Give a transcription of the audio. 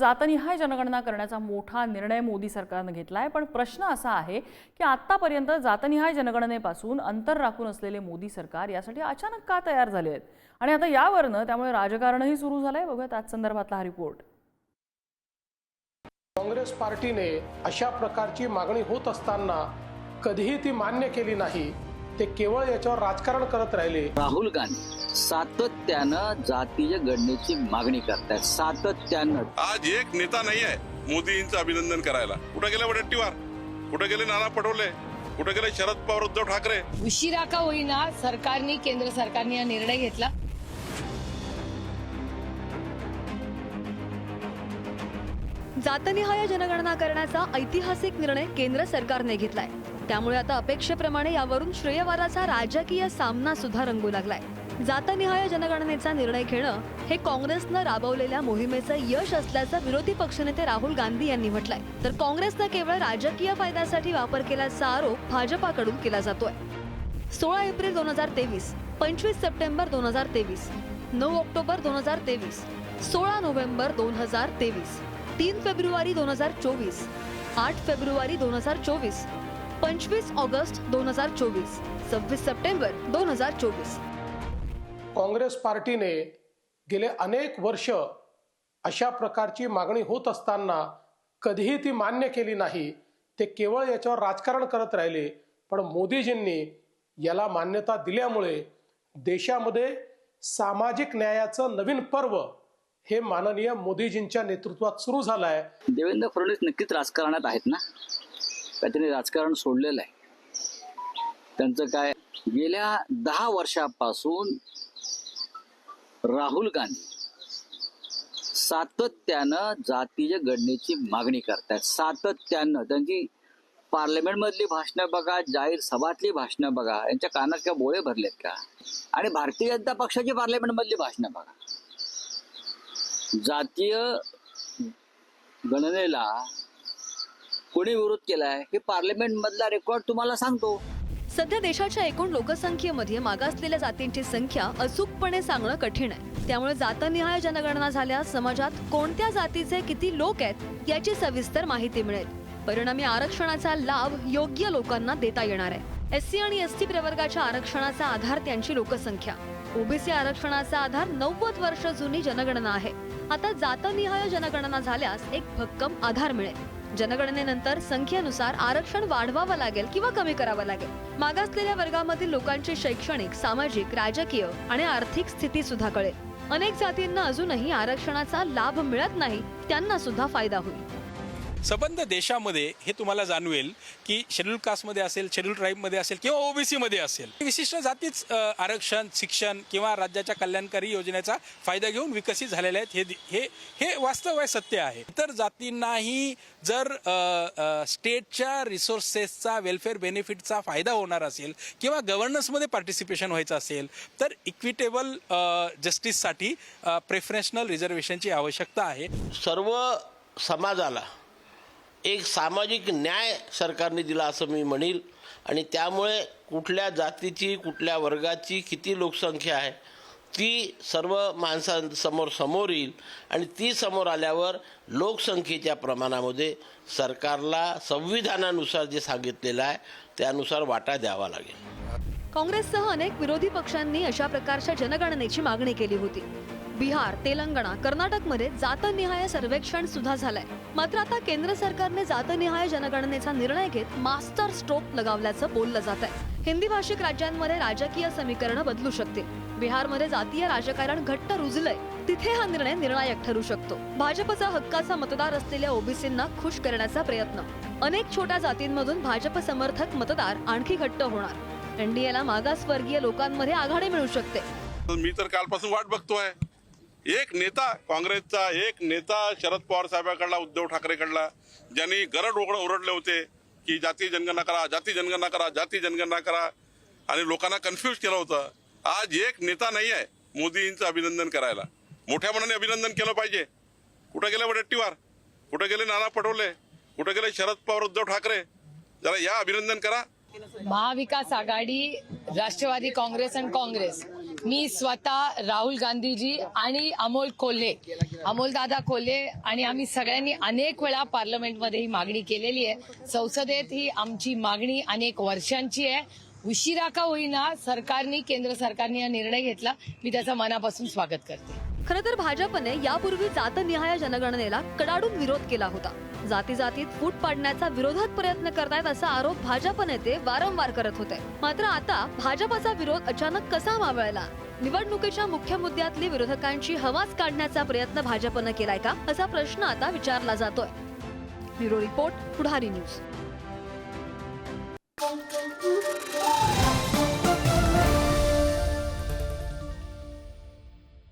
जातनिहाय जनगणना करण्याचा मोठा निर्णय मोदी सरकारने घेतलाय, पण प्रश्न असा आहे की आतापर्यंत जातनिहाय जनगणनेपासून अंतर राखून असलेले मोदी सरकार यासाठी अचानक का तयार झाले आहेत आणि आता यावरनं त्यामुळे राजकारणही सुरू झालंय। बघूयात आज संदर्भातला हा रिपोर्ट। काँग्रेस पार्टीने अशा प्रकारची मागणी होत असताना कधीही ती मान्य केली नाही। ते केवळ याच्यावर राजकारण करत राहिले। राहुल गांधी सातत्यानं जातीय गणनेची मागणी करतात, सातत्यानं। आज एक नेता नाही आहे मोदींचं अभिनंदन करायला। कुठे गेले वडेट्टीवार, कुठे गेले नाना पटोले, कुठे गेले शरद पवार, उद्धव ठाकरे। उशिरा का होईना सरकारने, केंद्र सरकारने हा निर्णय घेतला। जातनिहाय जनगणना करण्याचा ऐतिहासिक निर्णय केंद्र सरकारने घेतलाय। त्यामुळे आता अपेक्षेप्रमाणे यावरून श्रेयवाराचा राजकीय सामना सुद्धा रंगू लागलाय। जातनिहाय जनगणनेचा निर्णय घेणं हे काँग्रेसनं राबवलेल्या मोहिमेचं यश असल्याचं विरोधी पक्षनेते राहुल गांधी यांनी म्हटलंय, तर काँग्रेसनं केवळ राजकीय फायद्यासाठी वापर केल्याचा आरोप भाजपाकडून केला जातोय। 16 एप्रिल 2023, 25 सप्टेंबर 2023, 9 ऑक्टोबर 2023, 16 नोव्हेंबर 2023, 3 फेब्रुवारी 2024, 8 फेब्रुवारी 2024, 25 ऑगस्ट 2024, 26 सप्टेंबर 2024। काँग्रेस पार्टीने गेले अनेक वर्ष अशा प्रकारची मागणी होत असताना कधीही ती मान्य केली नाही। ते केवळ याच्यावर राजकारण करत राहिले, पण मोदीजींनी याला मान्यता दिल्यामुळे देशामध्ये सामाजिक न्यायाचं नवीन पर्व हे माननीय मोदीजींच्या नेतृत्वात सुरू झालं आहे। देवेंद्र फडणवीस नक्कीच राजकारणात आहेत ना, त्यांनी राजकारण सोडलेलं आहे। त्यांचं काय, गेल्या 10 वर्षापासून राहुल गांधी सातत्यानं जातीय गणनेची मागणी करतात, सातत्यानं। त्यांची पार्लमेंट मधली भाषणं बघा, जाहीर सभातली भाषणं बघा, यांच्या कानात काय बोळे भरलेत का? आणि भारतीय जनता पक्षाची पार्लमेंट मधली भाषणं बघा। जातीय गणनेला कोणी विरोध केलाय हे पार्लमेंट मधला रेकॉर्ड तुम्हाला सांगतो। सध्या देशाच्या एकूण लोकसंख्येमध्ये मागासलेल्या जातींची संख्या अचूकपणे सांगणं कठीण आहे। त्यामुळे जातनिहाय जनगणना झाल्यास समाजात कोणत्या जातीचे किती लोक आहेत याची सविस्तर माहिती मिळेल। परिणामी आरक्षणाचा लाभ योग्य लोकांना देता येणार आहे। एससी आणि एसटी प्रवर्गाच्या आरक्षणाचा आधार त्यांची लोकसंख्या, ओबीसी आरक्षणाचा आधार 90 वर्ष जुनी जनगणना आहे। आता जातनिहाय जनगणना झाल्यास एक भक्कम आधार मिळेल। जनगणनेनंतर संख्येनुसार आरक्षण वाढवावं लागेल किंवा कमी करावं लागेल। मागासलेल्या वर्गामधील लोकांची शैक्षणिक, सामाजिक, राजकीय आणि आर्थिक स्थिती सुद्धा कळेल। अनेक जातींना अजूनही आरक्षणाचा लाभ मिळत नाही, त्यांना सुद्धा फायदा होईल। संबंध देशामध्ये हे तुम्हाला जाणवेल की शेड्यूल कास्टमध्ये असेल, शेड्यूल ट्राईबमध्ये असेल किंवा ओबीसी मध्ये असेल, विशिष्ट जातीच आरक्षण, शिक्षण किंवा राज्याच्या कल्याणकारी योजनेचा फायदा घेऊन विकसित झालेले आहेत। हे वास्तव आहे, सत्य आहे। इतर जातींनाही जर स्टेटच्या रिसोर्सेसचा, वेलफेअर बेनिफिटचा फायदा होणार असेल किंवा गव्हर्नन्समध्ये पार्टिसिपेशन व्हायचं असेल तर इक्विटेबल जस्टिससाठी प्रेफरन्शियल रिझर्वेशनची आवश्यकता आहे। सर्व समाजाला एक सामाजिक न्याय सरकारने दिला असं मी म्हणेल। आणि त्यामुळे कुठल्या जातीची, कुठल्या वर्गाची किती लोकसंख्या आहे ती सर्व माणसांसमोर येईल आणि ती समोर आल्यावर लोकसंख्येच्या प्रमाणामध्ये सरकारला संविधानानुसार जे सांगितलेलं आहे त्यानुसार वाटा द्यावा लागेल। काँग्रेससह अनेक विरोधी पक्षांनी अशा प्रकारच्या जनगणनेची मागणी केली होती। बिहार, तेलंगणा, कर्नाटकमध्ये जातनिहाय सर्वेक्षण सुद्धा झालंय। मात्र आता केंद्र सरकारने जातनिहाय जनगणनेचा निर्णय घेत मास्टर स्ट्रोक लगावल्याचं बोललं जात आहे। हिंदी भाषिक राज्यांमध्ये राजकीय समीकरणं बदलू शकतील। बिहारमध्ये जातीय राजकारण घट्ट रुजलंय, तिथे हा निर्णय निर्णायक ठरू शकतो। भाजपचा हक्काचा मतदार असलेल्या ओबीसींना खुश करण्याचा प्रयत्न, अनेक छोट्या जातींमधून भाजप समर्थक मतदार आणखी घट्ट होणार। एनडीएला मागासवर्गीय लोकांमध्ये आघाडी मिळू शकते। मी तर कालपासून वाट बघतोय, एक नेता, काँग्रेसचा एक नेता शरद पवार साहेबांकडला, उद्धव ठाकरेकडला, ज्यांनी गरड ओरडले होते की जाती जनगणना करा, जाती जनगणना करा, जाती जनगणना करा आणि लोकांना कन्फ्यूज केलं होतं। आज एक नेता नाही आहे मोदींचं अभिनंदन करायला। मोठ्या मनाने अभिनंदन केलं पाहिजे। कुठे गेले वडेट्टीवार, कुठे गेले नाना पटोले, कुठे गेले शरद पवार, उद्धव ठाकरे, जरा या अभिनंदन करा। महाविकास आघाडी, राष्ट्रवादी काँग्रेस आणि काँग्रेस मी स्वतः राहुल गांधीजी आणि अमोल दादा कोल्हे आणि आम्ही सगळ्यांनी अनेक वेळा पार्लमेंटमध्ये ही मागणी केलेली आहे. संसदेत ही आमची मागणी अनेक वर्षांची आहे. उशिरा का होईना केंद्र सरकारने हा निर्णय घेतला. मी त्याचं मनापासून स्वागत करते. खरं तर भाजपने यापूर्वी जातनिहाय जनगणनेला कडाडून विरोध केला होता. जाती जातीत फूट पाडण्याचा विरोधात प्रयत्न करतायत असा आरोप भाजप नेते वारंवार करत होते. मात्र आता भाजपचा विरोध अचानक कसा मावळला? निवडणुकीच्या मुख्य मुद्द्यातली विरोधकांची हवाच काढण्याचा प्रयत्न भाजपनं केलाय का, असा प्रश्न आता विचारला जातोय. ब्युरो रिपोर्ट, पुढारी न्यूज.